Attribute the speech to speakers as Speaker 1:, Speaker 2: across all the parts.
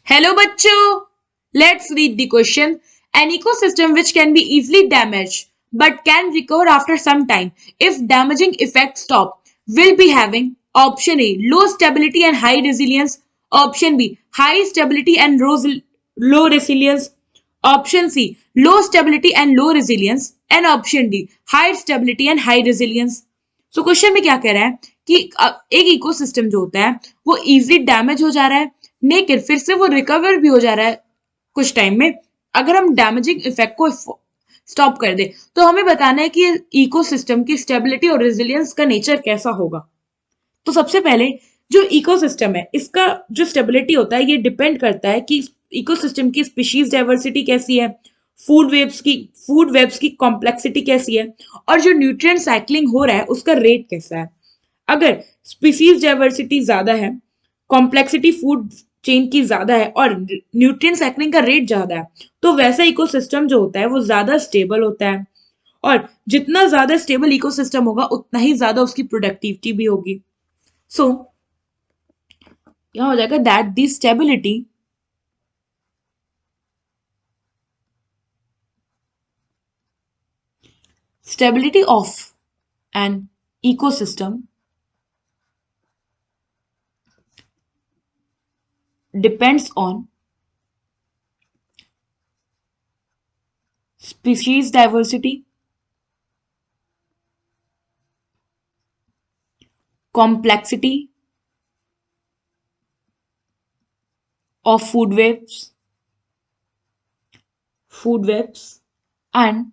Speaker 1: Hello bachcho. Let's read the question. An ecosystem which can be easily damaged but can recover after some time if damaging effects stop will be having option A low stability and high resilience, option B high stability and low resilience, option C low stability and low resilience and option D high stability and high resilience. So question में क्या कह रहा है कि एक ecosystem जो होता है वो इजीली डैमेज हो जा रहा है लेकिन फिर से वो रिकवर भी हो जा रहा है कुछ टाइम में। अगर हम डैमेजिंग इफेक्ट को स्टॉप कर दे तो हमें बताना है कि इकोसिस्टम की स्टेबिलिटी और रेजिलियंस का नेचर कैसा होगा। तो सबसे पहले जो इकोसिस्टम है इसका जो स्टेबिलिटी होता है ये डिपेंड करता है कि इकोसिस्टम की स्पीशीज डाइवर्सिटी कैसी है, फूड वेब्स की कॉम्प्लेक्सिटी कैसी है और जो न्यूट्रिएंट साइक्लिंग हो रहा है उसका रेट कैसा है। अगर स्पीसीज डाइवर्सिटी ज्यादा है, कॉम्प्लेक्सिटी फूड चेन की ज्यादा है और न्यूट्रिएंट साइक्लिंग का रेट ज्यादा है तो वैसा इकोसिस्टम जो होता है वो ज्यादा स्टेबल होता है और जितना ज्यादा स्टेबल इकोसिस्टम होगा उतना ही ज्यादा उसकी प्रोडक्टिविटी भी होगी। सो यहां हो जाएगा that the stability of an ecosystem depends on species diversity, complexity of food webs, and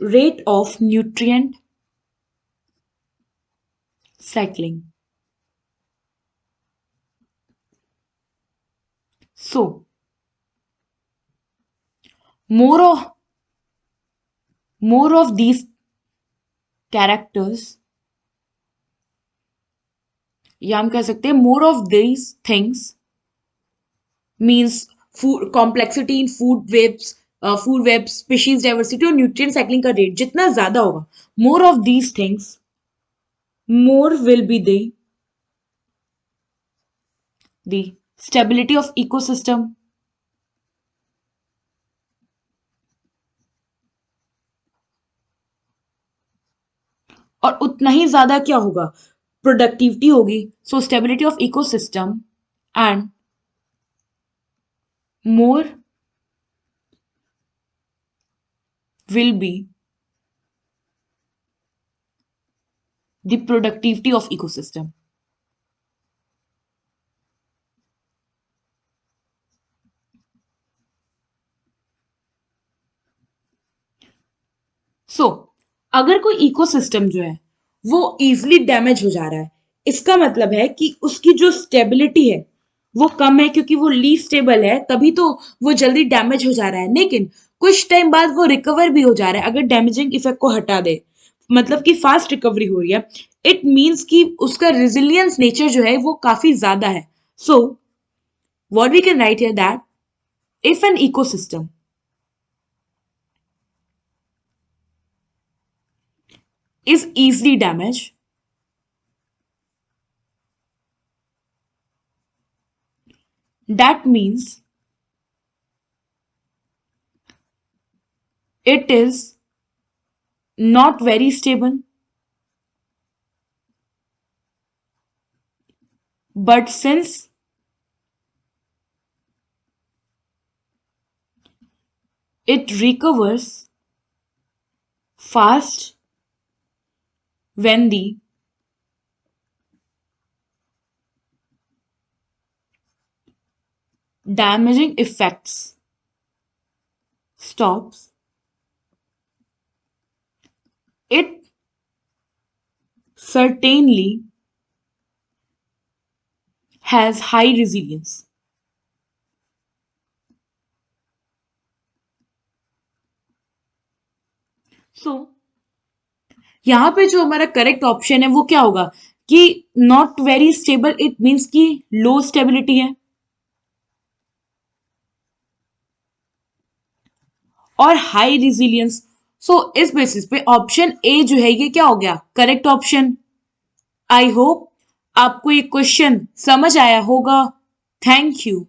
Speaker 1: rate of nutrient cycling. So, more of more of these characters, या हम कह सकते हैं more of these things means food complexity in food web species diversity और nutrient cycling का rate जितना ज्यादा होगा, more of these things, more will be the stability of ecosystem और उतना ही ज्यादा क्या होगा, प्रोडक्टिविटी होगी। So stability of ecosystem and more will be the productivity of ecosystem. सो अगर कोई इकोसिस्टम जो है वो इजिली डैमेज हो जा रहा है इसका मतलब है कि उसकी जो स्टेबिलिटी है वो कम है क्योंकि वो लीस्ट स्टेबल है तभी तो वो जल्दी डैमेज हो जा रहा है। लेकिन कुछ टाइम बाद वो रिकवर भी हो जा रहा है अगर डैमेजिंग इफेक्ट को हटा दे, मतलब कि फास्ट रिकवरी हो रही है। इट मीन्स कि उसका रेजिलियंस नेचर जो है वो काफी ज्यादा है। So what we can write here that if an ecosystem is easily damaged, that means it is not very stable, but since it recovers fast when the damaging effects stops, it certainly has high resilience. So यहाँ पे जो हमारा correct option है वो क्या होगा कि not very stable, it means कि लो स्टेबिलिटी है, और हाई रिजिलियंस। सो इस बेसिस पे ऑप्शन ए जो है ये क्या हो गया करेक्ट ऑप्शन। आई होप आपको ये क्वेश्चन समझ आया होगा। Thank you.